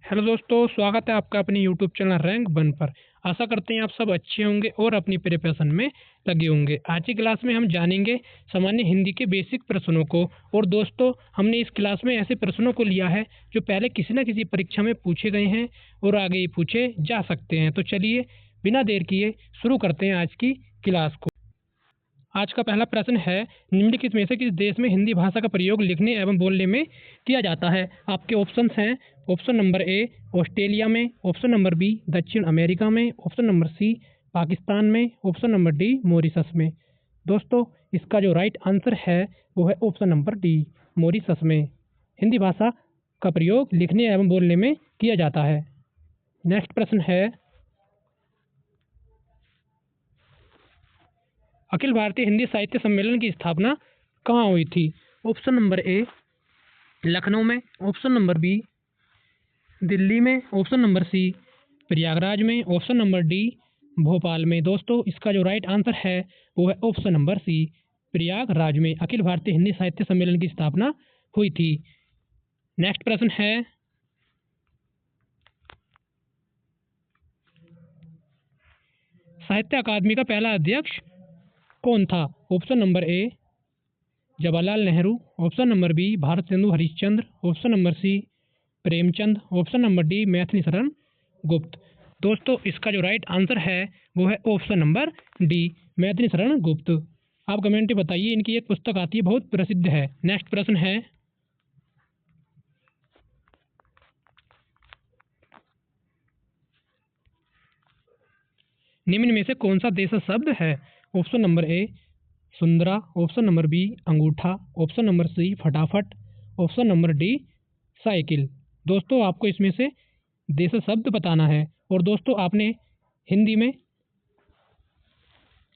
Hello दोस्तों, स्वागत है आपका अपने यूट्यूब चैनल रैंक वन पर। आशा करते हैं आप सब अच्छे होंगे और अपनी प्रिपरेशन में लगे होंगे। आज की क्लास में हम जानेंगे सामान्य हिंदी के बेसिक प्रश्नों को। और दोस्तों, हमने इस क्लास में ऐसे प्रश्नों को लिया है जो पहले किसी न किसी परीक्षा में पूछे गए हैं और आगे ही पूछे जा सकते हैं। तो चलिए बिना देर किए शुरू करते हैं आज की क्लास को। आज का पहला प्रश्न है, निम्नलिखित में से किस देश में हिंदी भाषा का प्रयोग लिखने एवं बोलने में किया जाता है। आपके ऑप्शंस हैं, ऑप्शन नंबर ए ऑस्ट्रेलिया में, ऑप्शन नंबर बी दक्षिण अमेरिका में, ऑप्शन नंबर सी पाकिस्तान में, ऑप्शन नंबर डी मॉरिशस में। दोस्तों, इसका जो राइट आंसर है वो है ऑप्शन नंबर डी, मॉरिशस में हिंदी भाषा का प्रयोग लिखने एवं बोलने में किया जाता है। नेक्स्ट प्रश्न है, अखिल भारतीय हिंदी साहित्य सम्मेलन की स्थापना कहाँ हुई थी। ऑप्शन नंबर ए लखनऊ में, ऑप्शन नंबर बी दिल्ली में, ऑप्शन नंबर सी प्रयागराज में, ऑप्शन नंबर डी भोपाल में। दोस्तों, इसका जो राइट आंसर है वो है ऑप्शन नंबर सी, प्रयागराज में अखिल भारतीय हिंदी साहित्य सम्मेलन की स्थापना हुई थी। नेक्स्ट प्रश्न है, साहित्य अकादमी का पहला अध्यक्ष कौन था। Option number A Jawaharlal Nehru, option number B Bharatendu Harishchandra, option number C Premchand, option number D Maithili Sharan Gupt. दोस्तों, इसका जो राइट आंसर है वो है option number D, Maithili Sharan गुप्त। आप कमेंट में बताइए, इनकी एक पुस्तक आती है बहुत प्रसिद्ध है। नेक्स्ट प्रश्न है, निम्न में से कौन सा देशज शब्द है। ऑप्शन नंबर ए सुंदरा, ऑप्शन नंबर बी अंगूठा, ऑप्शन नंबर सी फटाफट, ऑप्शन नंबर डी साइकिल। दोस्तों, आपको इसमें से देशज शब्द बताना है। और दोस्तों, आपने हिंदी में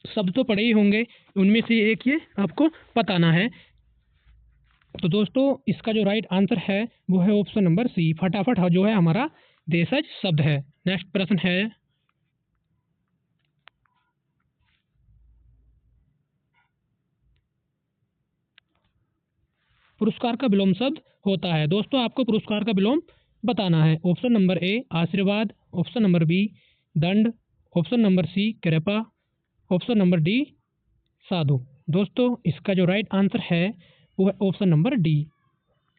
शब्द तो पढ़े ही होंगे, उनमें से एक ये आपको बताना है। तो दोस्तों, इसका जो राइट आंसर है वो है ऑप्शन नंबर सी, फटाफट जो है हमारा देशज शब्द है। नेक्स्ट प्रश्न है, पुरस्कार का विलोम शब्द होता है। दोस्तों, आपको पुरस्कार का विलोम बताना है। ऑप्शन नंबर ए आशीर्वाद, ऑप्शन नंबर बी दंड, ऑप्शन नंबर सी कृपा, ऑप्शन नंबर डी साधु। दोस्तों, इसका जो राइट आंसर है वो है ऑप्शन नंबर डी,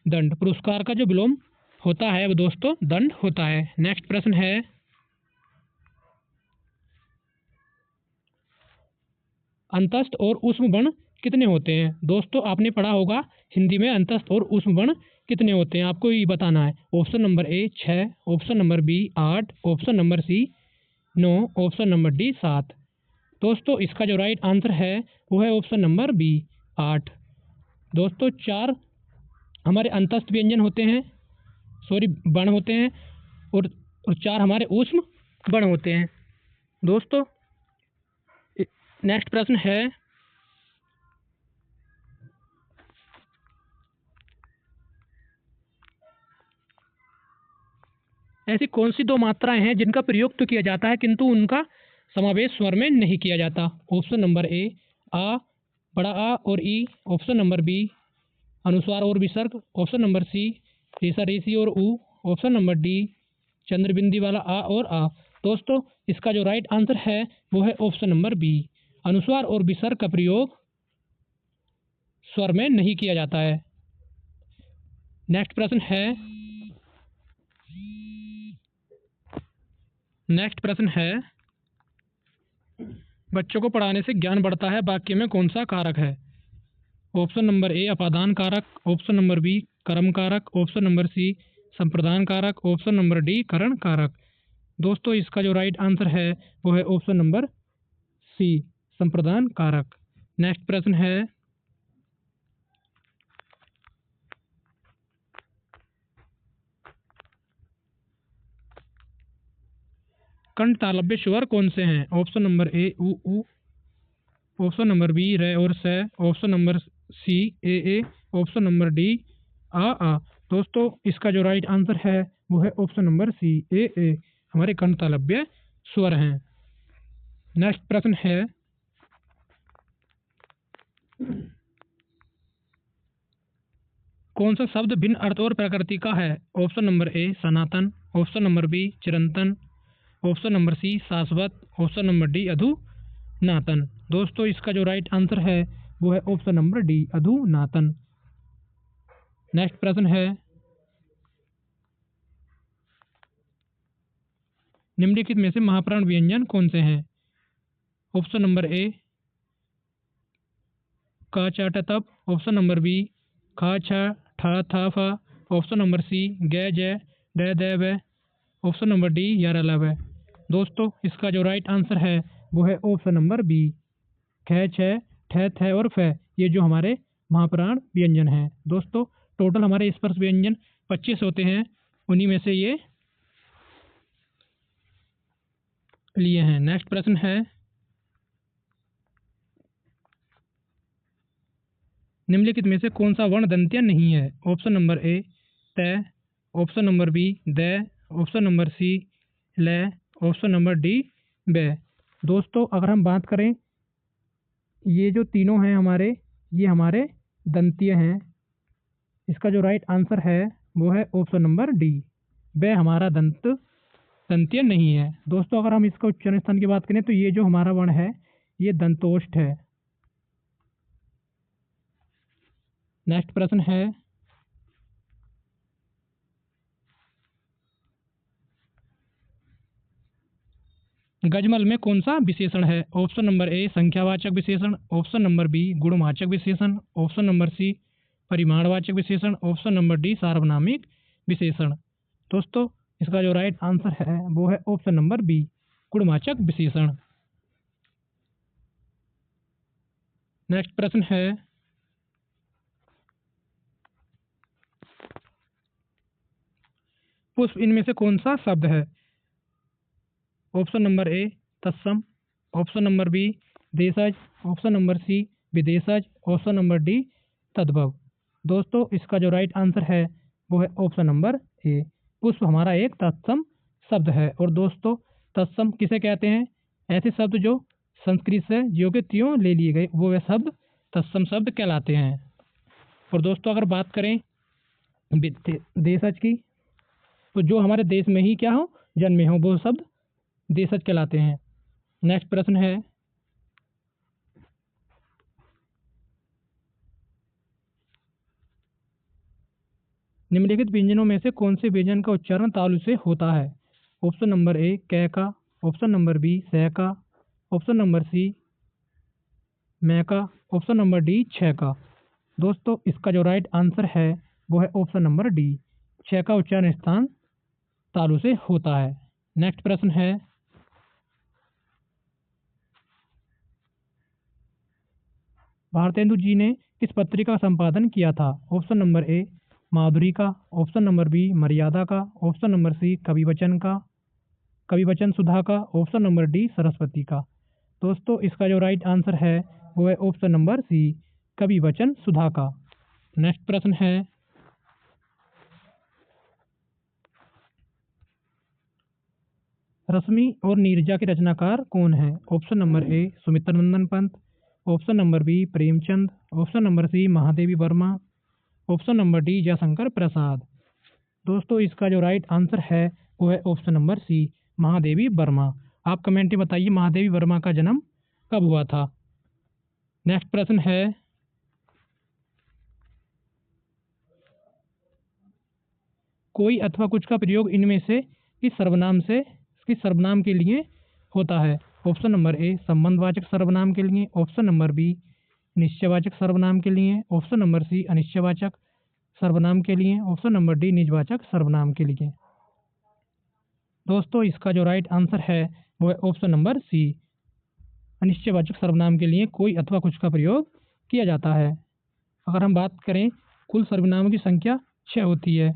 दंड। पुरस्कार का जो विलोम होता है वो दोस्तों दंड होता है। नेक्स्ट प्रश्न है, अंतस्थ और ऊष्म वर्ण कितने होते हैं। दोस्तों, आपने पढ़ा होगा हिंदी में अंतस्थ और ऊष्म वर्ण कितने होते हैं, आपको ये बताना है। Option number A 6, option number B 8, option number C 9, option number D 7। दोस्तों, इसका जो राइट आंसर है वो है ऑप्शन नंबर बी 8। दोस्तों, 4 हमारे अंतस्थ व्यंजन होते हैं, वर्ण होते हैं, और 4 हमारे ऊष्म वर्ण होते हैं। दोस्तों, नेक्स्ट प्रश्न है, ऐसी कौन सी 2 मात्राएं हैं जिनका प्रयोग तो किया जाता है किंतु उनका समावेश स्वर में नहीं किया जाता। ऑप्शन नंबर ए आ, बड़ा आ और ई, ऑप्शन नंबर बी अनुस्वार और विसर्ग, ऑप्शन नंबर सी रेसा रेसी और ऊ, ऑप्शन नंबर डी चंद्रबिंदी वाला आ और आ। दोस्तों, इसका जो राइट आंसर है वो है ऑप्शन नंबर बी, अनुस्वार और विसर्ग का प्रयोग स्वर में नहीं किया जाता है। नेक्स्ट प्रश्न है, बच्चों को पढ़ाने से ज्ञान बढ़ता है, वाक्य में कौन सा कारक है। ऑप्शन नंबर ए अपादान कारक, ऑप्शन नंबर बी कर्म कारक, ऑप्शन नंबर सी संप्रदान कारक, ऑप्शन नंबर डी करण कारक। दोस्तों, इसका जो राइट आंसर है वो है ऑप्शन नंबर सी, संप्रदान कारक। नेक्स्ट प्रश्न है, कंठ तालव्य स्वर कौन से हैं। ऑप्शन नंबर ए उ, ऑप्शन नंबर बी रे और से, ऑप्शन नंबर सी ए, ऑप्शन नंबर डी आ। दोस्तों, इसका जो राइट आंसर है वो है ऑप्शन नंबर सी ए, हमारे कंठ तालव्य स्वर हैं। नेक्स्ट प्रश्न है, कौन सा शब्द भिन्न अर्थ और प्रकृति का है। ऑप्शन नंबर ए सनातन, ऑप्शन नंबर बी चिरंतन, ऑप्शन नंबर सी शाश्वत, ऑप्शन नंबर डी अधुनातन। दोस्तों इसका जो राइट आंसर है वो है ऑप्शन नंबर डी अधुनातन। नेक्स्ट प्रश्न है, निम्नलिखित में से महाप्राण व्यंजन कौन से हैं? ऑप्शन नंबर ए का चा ट तप, ऑप्शन नंबर बी खा छा ठा था फा, ऑप्शन नंबर सी ग जय ड द व, ऑप्शन नंबर डी यार लव। दोस्तों इसका जो राइट आंसर है वो है ऑप्शन नंबर बी ख छ ठ थ और फ, ये जो हमारे महाप्राण व्यंजन हैं। दोस्तों टोटल हमारे स्पर्श व्यंजन 25 होते हैं, उन्हीं में से ये लिए हैं। नेक्स्ट प्रश्न है, निम्नलिखित में से कौन सा वर्ण दंत्य नहीं है? ऑप्शन नंबर ए त, ऑप्शन नंबर बी द, ऑप्शन नंबर सी ल, ऑप्शन नंबर डी ब। दोस्तों अगर हम बात करें, ये जो तीनों हैं हमारे, ये हमारे दंत्य हैं। इसका जो राइट आंसर है वो है ऑप्शन नंबर डी, ब हमारा दंत्य नहीं है। दोस्तों अगर हम इसका उच्चारण स्थान की बात करें तो ये जो हमारा वर्ण है ये दंतोष्ठ है। नेक्स्ट प्रश्न है, गजमल में कौन सा विशेषण है? ऑप्शन नंबर ए संख्यावाचक विशेषण, ऑप्शन नंबर बी गुणवाचक विशेषण, ऑप्शन नंबर सी परिमाणवाचक विशेषण, ऑप्शन नंबर डी सार्वनामिक विशेषण। दोस्तों इसका जो राइट आंसर है वो है ऑप्शन नंबर बी गुणवाचक विशेषण। नेक्स्ट प्रश्न है, पुष्प इनमें से कौन सा शब्द है? ऑप्शन नंबर ए तत्सम, ऑप्शन नंबर बी देशज, ऑप्शन नंबर सी विदेशज, ऑप्शन नंबर डी तद्भव। दोस्तों इसका जो राइट आंसर है वो है ऑप्शन नंबर ए, पुष्प हमारा एक तत्सम शब्द है। और दोस्तों तत्सम किसे कहते हैं? ऐसे शब्द जो संस्कृत से ज्यों के त्यों ले लिए गए वो वे शब्द तत्सम शब्द कहलाते हैं। और दोस्तों अगर बात करें देशज की, तो जो हमारे देश में ही क्या हो जन्मे हो वो शब्द देशज कहलाते हैं। नेक्स्ट प्रश्न है, निम्नलिखित व्यंजनों में से कौन से व्यंजन का उच्चारण तालु से होता है? ऑप्शन नंबर ए कै का, ऑप्शन नंबर बी सह का, ऑप्शन नंबर सी मै का, ऑप्शन नंबर डी छ का। दोस्तों इसका जो राइट आंसर है वो है ऑप्शन नंबर डी, छ का उच्चारण स्थान तालु से होता है। नेक्स्ट प्रश्न है, भारतेंदु जी ने किस पत्रिका का संपादन किया था? ऑप्शन नंबर ए माधुरी का, ऑप्शन नंबर बी मर्यादा का, ऑप्शन नंबर सी कवि वचन सुधा का, ऑप्शन नंबर डी सरस्वती का। दोस्तों इसका जो राइट आंसर है वो है ऑप्शन नंबर सी कवि वचन सुधा का। नेक्स्ट प्रश्न है, रश्मि और नीरजा के रचनाकार कौन है? Option number A Sumitra Nandan Pant, option number B Premchand, option number C Mahadevi Verma, option number D Jaishankar Prasad. दोस्तों इसका जो राइट आंसर है वो है option number C Mahadevi Verma. आप कमेंट में बताइए महादेवी वर्मा का जन्म कब हुआ था। नेक्स्ट प्रश्न है, कोई अथवा कुछ का प्रयोग इनमें से किस सर्वनाम के लिए होता है? ऑप्शन नंबर ए संबंधवाचक सर्वनाम के लिए, ऑप्शन नंबर बी निश्चयवाचक सर्वनाम के लिए, ऑप्शन नंबर सी अनिश्चयवाचक सर्वनाम के लिए, ऑप्शन नंबर डी निजवाचक सर्वनाम के लिए। दोस्तों इसका जो राइट आंसर है वो है ऑप्शन नंबर सी अनिश्चयवाचक सर्वनाम के लिए कोई अथवा कुछ का प्रयोग किया जाता है। अगर हम बात करें कुल सर्वनामों की संख्या 6 होती है,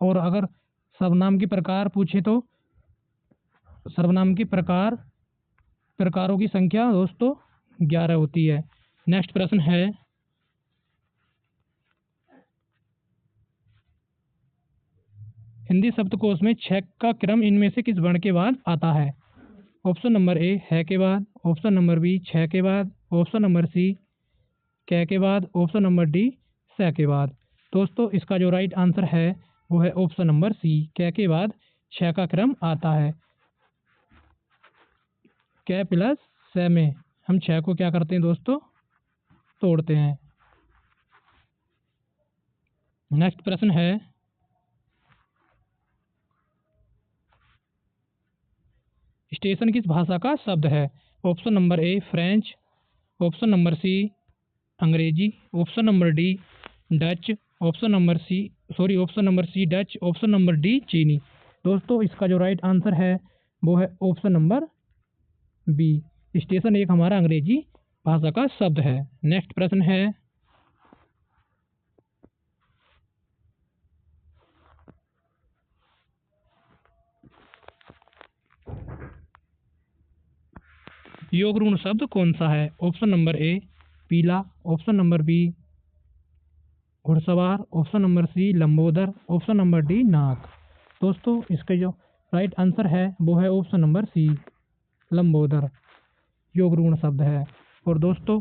और अगर सर्वनाम के प्रकार पूछे तो सर्वनाम के प्रकारों की संख्या दोस्तों 11 होती है। नेक्स्ट प्रश्न है, हिंदी शब्दकोश में 6 का क्रम इनमें से किस वर्ण के बाद आता है? ऑप्शन नंबर ए है के बाद, ऑप्शन नंबर बी छ के बाद, ऑप्शन नंबर सी कै के बाद, ऑप्शन नंबर डी स के बाद। दोस्तों इसका जो राइट आंसर है वो है ऑप्शन नंबर सी। कै के बाद छ का क्रम आता है। कै प्लस से में हम छः को क्या करते हैं दोस्तों, तोड़ते हैं। नेक्स्ट प्रश्न है, स्टेशन किस भाषा का शब्द है? Option number A French, option number C अंग्रेजी, option number D Dutch, option number C Dutch, option number D चीनी। दोस्तों इसका जो राइट आंसर है वो है ऑप्शन नंबर बी। स्टेशन एक हमारा अंग्रेजी भाषा का शब्द है। नेक्स्ट प्रश्न है, योग ऋण शब्द कौन सा है? ऑप्शन नंबर ए पीला, ऑप्शन नंबर बी घुड़सवार, ऑप्शन नंबर सी लंबोदर, ऑप्शन नंबर डी नाक। दोस्तों इसका जो राइट आंसर है वो है ऑप्शन नंबर सी लंबोदर, योग ऋण शब्द है। और दोस्तों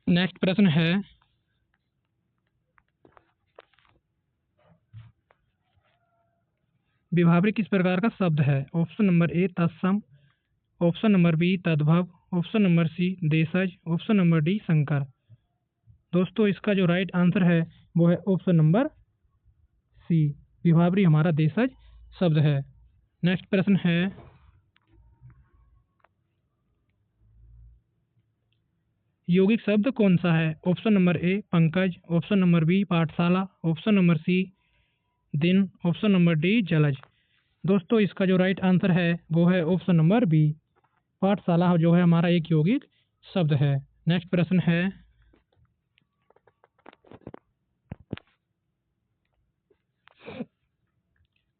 नेक्स्ट प्रश्न है, विभावरी किस प्रकार का शब्द है? ऑप्शन नंबर ए तत्सम, ऑप्शन नंबर बी तद्भव, ऑप्शन नंबर सी देशज, ऑप्शन नंबर डी संकर। दोस्तों इसका जो राइट आंसर है वो है ऑप्शन नंबर सी, विभावरी हमारा देशज शब्द है। नेक्स्ट प्रश्न है, यौगिक शब्द कौन सा है? ऑप्शन नंबर ए पंकज, ऑप्शन नंबर बी पाठशाला, ऑप्शन नंबर सी दिन, ऑप्शन नंबर डी जलज। दोस्तों इसका जो राइट आंसर है वो है ऑप्शन नंबर बी, पाठशाला जो है हमारा एक यौगिक शब्द है। नेक्स्ट प्रश्न है,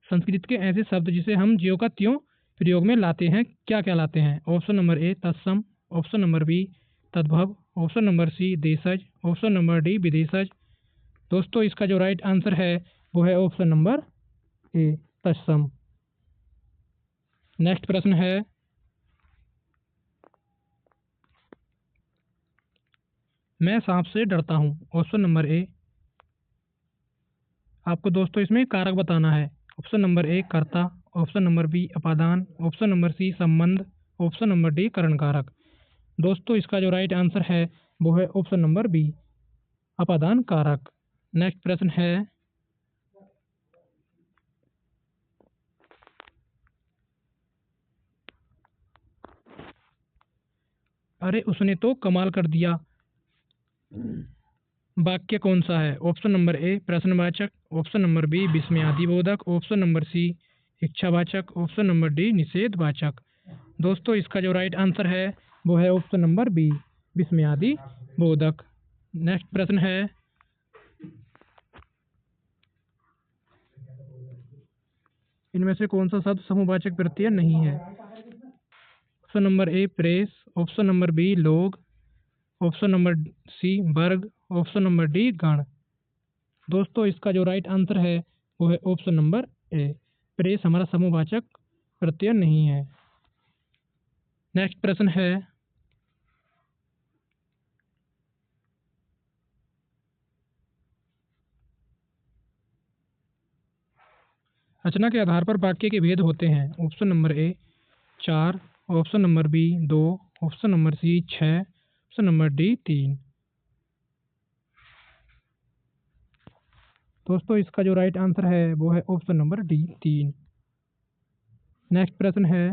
संस्कृत के ऐसे शब्द जिसे हम ज्यों का त्यों प्रयोग में लाते हैं क्या क्या लाते हैं? ऑप्शन नंबर ए तत्सम, ऑप्शन नंबर बी तद्भव, ऑप्शन नंबर सी देशज, ऑप्शन नंबर डी विदेशज। दोस्तों इसका जो राइट आंसर है वो है ऑप्शन नंबर ए तत्सम। नेक्स्ट प्रश्न है, मैं सांप से डरता हूँ। ऑप्शन नंबर ए, आपको दोस्तों इसमें कारक बताना है। ऑप्शन नंबर ए कर्ता, ऑप्शन नंबर बी अपादान, ऑप्शन नंबर सी संबंध, ऑप्शन नंबर डी करण कारक। दोस्तों इसका जो राइट आंसर है वो है ऑप्शन नंबर बी अपादान कारक। नेक्स्ट प्रश्न है, अरे उसने तो कमाल कर दिया वाक्य कौन सा है? ऑप्शन नंबर ए प्रश्नवाचक, ऑप्शन नंबर बी विस्मयादिबोधक, ऑप्शन नंबर सी इच्छावाचक, ऑप्शन नंबर डी निषेधवाचक। दोस्तों इसका जो राइट आंसर है वो है ऑप्शन नंबर बी विस्मयादिबोधक। नेक्स्ट प्रश्न है, इनमें से कौन सा शब्द समूहवाचक प्रत्यय नहीं है? ऑप्शन नंबर ए प्रेस, ऑप्शन नंबर बी लोग, ऑप्शन नंबर सी वर्ग, ऑप्शन नंबर डी गण। दोस्तों इसका जो राइट आंसर है वो है ऑप्शन नंबर ए, प्रेस हमारा समूहवाचक प्रत्यय नहीं है। नेक्स्ट प्रश्न है, रचना के आधार पर वाक्य के भेद होते हैं। Option number A 4, option number B 2, option number C 6, option number D 3। दोस्तों इसका जो राइट आंसर है वो है ऑप्शन नंबर डी 3। नेक्स्ट प्रश्न है,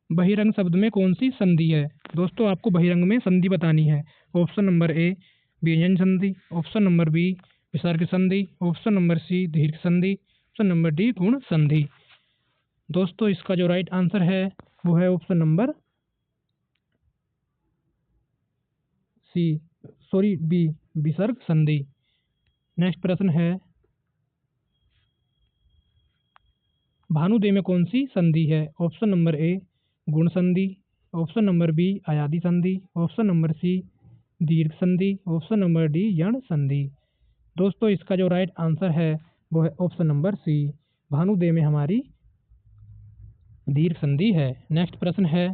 बहिरंग शब्द में कौन सी संधि है? दोस्तों आपको बहिरंग में संधि बतानी है। ऑप्शन नंबर ए व्यंजन संधि, ऑप्शन नंबर बी विसर्ग संधि, ऑप्शन नंबर सी दीर्घ संधि, ऑप्शन नंबर डी गुण संधि। दोस्तों इसका जो राइट आंसर है वो है ऑप्शन नंबर बी विसर्ग संधि। नेक्स्ट प्रश्न है, भानुदेव में कौन सी संधि है? ऑप्शन नंबर ए गुण संधि, ऑप्शन नंबर बी अयादि संधि, ऑप्शन नंबर सी दीर्घ संधि, ऑप्शन नंबर डी यण संधि। दोस्तों इसका जो राइट आंसर है वो है ऑप्शन नंबर सी, भानुदेव में हमारी दीर्घ संधि है। नेक्स्ट प्रश्न है,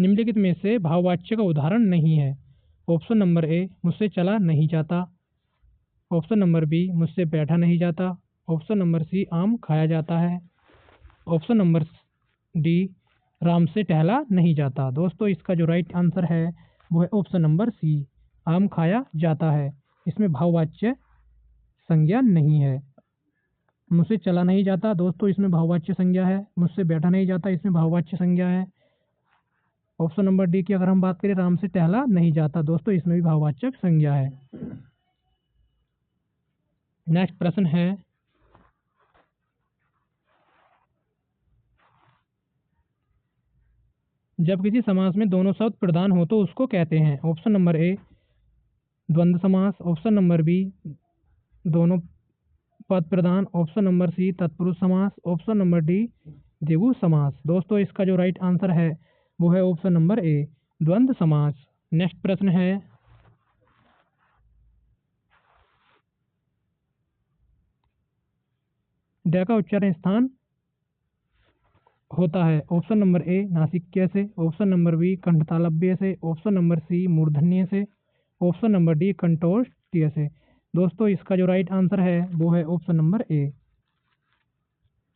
निम्नलिखित में से भाववाच्य का उदाहरण नहीं है। ऑप्शन नंबर ए, मुझसे चला नहीं जाता। ऑप्शन नंबर बी, मुझसे बैठा नहीं जाता। ऑप्शन नंबर सी, आम खाया जाता है। ऑप्शन नंबर डी, राम से टहला नहीं जाता। दोस्तों इसका जो राइट आंसर है वो है ऑप्शन नंबर सी, आम खाया जाता है। इसमें भाववाच्य संज्ञा नहीं है। मुझसे चला नहीं जाता, दोस्तों इसमें भाववाच्य संज्ञा है। मुझसे बैठा नहीं जाता, इसमें भाववाच्य संज्ञा है। ऑप्शन नंबर डी की अगर हम बात करें, राम से टहला नहीं जाता, दोस्तों इसमें भी भाववाचक संज्ञा है। नेक्स्ट प्रश्न है, जब किसी समास में दोनों शब्द प्रधान हो तो उसको कहते हैं। ऑप्शन नंबर ए, द्वंद्व समास। ऑप्शन नंबर बी, दोनों पद प्रधान। ऑप्शन नंबर सी, तत्पुरुष समास। ऑप्शन नंबर डी, द्विगु समास। दोस्तों इसका जो राइट आंसर है वो है ऑप्शन नंबर ए, द्वंद्व समास। नेक्स्ट प्रश्न है, ड का उच्चारण स्थान होता है। ऑप्शन नंबर ए, नासिक्य से। ऑप्शन नंबर बी, कंठतालव्य से। ऑप्शन नंबर सी, मूर्धन्य से। ऑप्शन नंबर डी, कंठोष्ठीय से। दोस्तों इसका जो राइट आंसर है वो है ऑप्शन नंबर ए,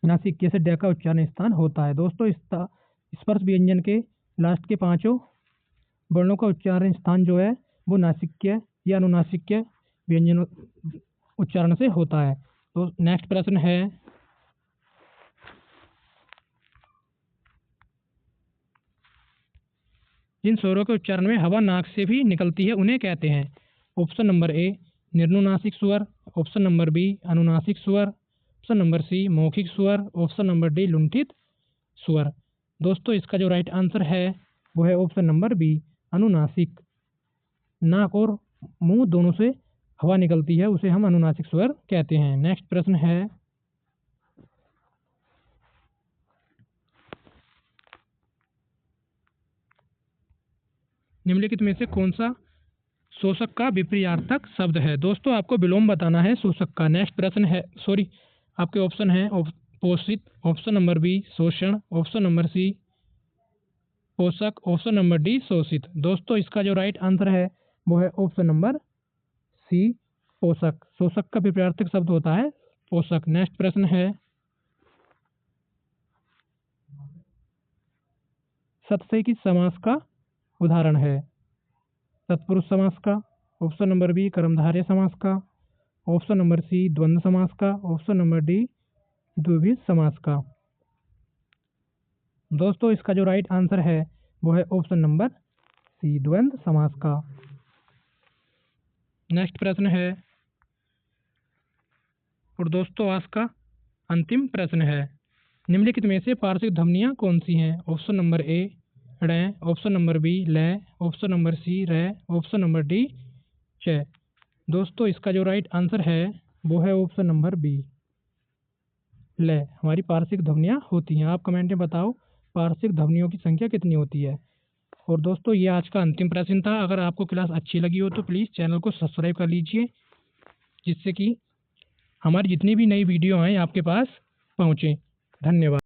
नासिक्य से ड का उच्चारण स्थान होता है। दोस्तों स्पर्श व्यंजन के लास्ट के पांचों वर्णों का उच्चारण स्थान जो है वो नासिक्य या अनुनासिक्य व्यंजन उच्चारण से होता है। तो नेक्स्ट प्रश्न है, जिन स्वरों के उच्चारण में हवा नाक से भी निकलती है उन्हें कहते हैं। ऑप्शन नंबर ए, निर्नुनासिक स्वर। ऑप्शन नंबर बी, अनुनासिक स्वर। ऑप्शन नंबर सी, मौखिक स्वर। ऑप्शन नंबर डी, लुंठित स्वर। दोस्तों इसका जो राइट आंसर है वो है ऑप्शन नंबर बी, अनुनासिक। नाक और मुंह दोनों से हवा निकलती है, उसे हम अनुनासिक स्वर कहते हैं। नेक्स्ट प्रश्न है, निम्नलिखित में से कौन सा शोषक का विपर्यार्थक शब्द है। दोस्तों आपको विलोम बताना है शोषक का। नेक्स्ट प्रश्न है, आपके ऑप्शन है पोषित। ऑप्शन नंबर बी, शोषण। ऑप्शन नंबर सी, पोषक। ऑप्शन नंबर डी, शोषित। दोस्तों इसका जो राइट आंसर है वो है ऑप्शन नंबर सी, पोषक। शोषक का विपर्यार्थक शब्द होता है पोषक। नेक्स्ट प्रश्न है, सतसई किस समास का उदाहरण है। तत्पुरुष समास का। ऑप्शन नंबर बी, कर्मधारय समास का। ऑप्शन नंबर सी, द्वंद्व समास का। ऑप्शन नंबर डी, द्विविध समास का। दोस्तों इसका जो राइट आंसर है वो है ऑप्शन नंबर सी, द्वंद्व समास का। नेक्स्ट प्रश्न है, और दोस्तों आज का अंतिम प्रश्न है, निम्नलिखित में से पार्श्विक ध्वनियाँ कौन सी हैं। ऑप्शन नंबर ए, ड़। ऑप्शन नंबर बी, ल। ऑप्शन नंबर सी, र। ऑप्शन नंबर डी, च। दोस्तों इसका जो राइट आंसर है वो है ऑप्शन नंबर बी, ल। हमारी पार्श्विक ध्वनियाँ होती हैं। आप कमेंट में बताओ पार्श्विक ध्वनियों की संख्या कितनी होती है। और दोस्तों ये आज का अंतिम प्रश्न था। अगर आपको क्लास अच्छी लगी हो तो प्लीज़ चैनल को सब्सक्राइब कर लीजिए, जिससे कि हमारी जितनी भी नई वीडियो आएँ आपके पास पहुँचें। धन्यवाद।